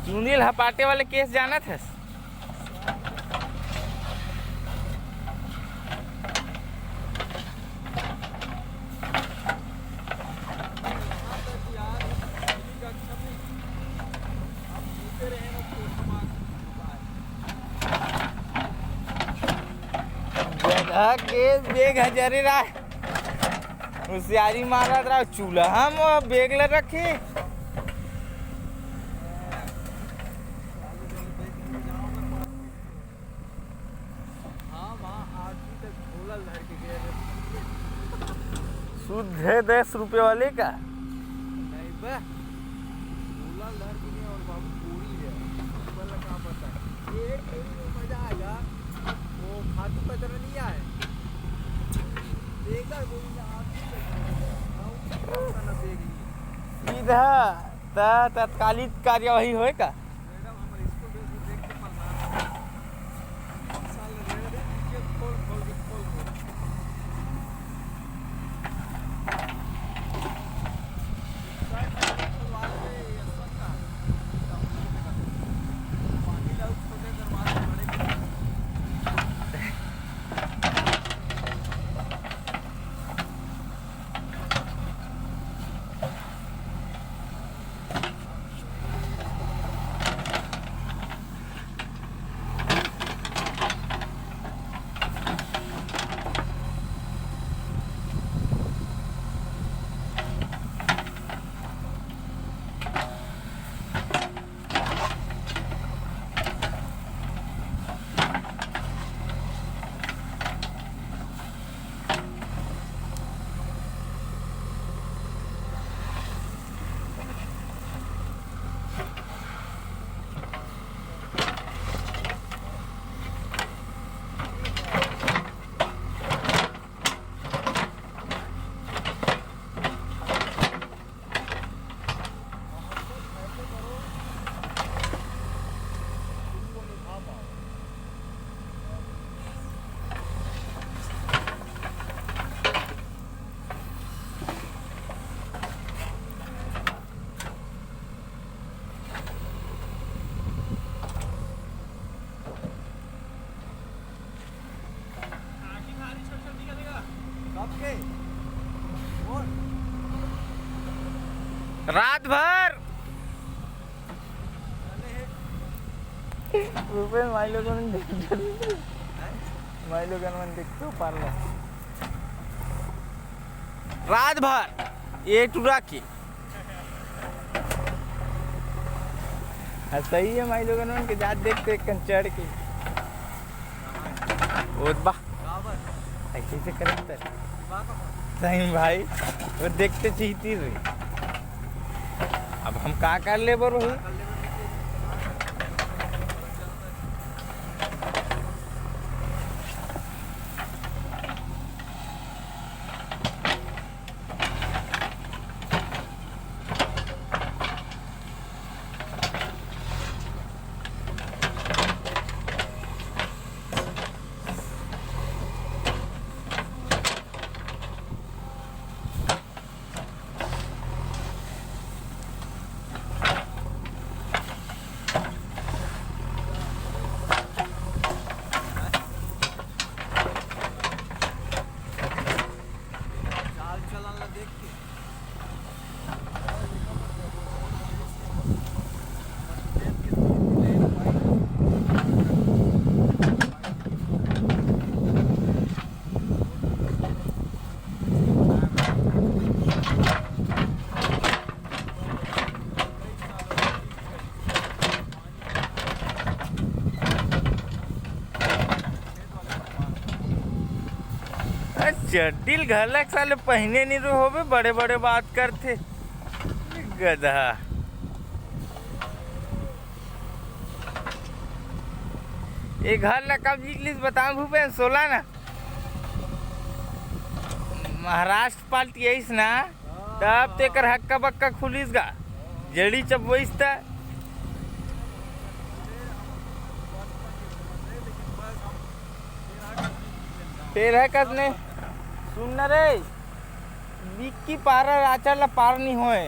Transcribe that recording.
चुनील हपाटे वाले केस जाना था। जगह केस बेग हजारे रहा होशियारी मारा रहा चूल्हा हम बेग ल रखे। शुद्ध है 10 रुपये वाले का नहीं बे धर के नहीं और बाबू पूरी है वाला कहाँ पता है ये मजा आएगा वो खातू पैदल नहीं आए देखा सीधा तत्कालिक कार्यवाही होए का। रात भर रुपये माई लोगों ने देखते पारला रात भर ये टूरा की सही है माई लोगों के जात देखते कंचड़ के बा ऐसे से करते सही भाई वो देखते चीती रही। अब हम का कर ले बरो ही चड्डील घलक साले पहने नहीं रो होबे बड़े बड़े बात करते गधा। ये घर ला कब जीतलिस बताओ भूपेन 16 ना महाराष्ट्र पार्ट येईस ना तब ते कर हक्का बक्का खुलीस गा जड़ी चबईस त फिर है कसने सुन ना रे विक्की पारा आचार ला पार नहीं होए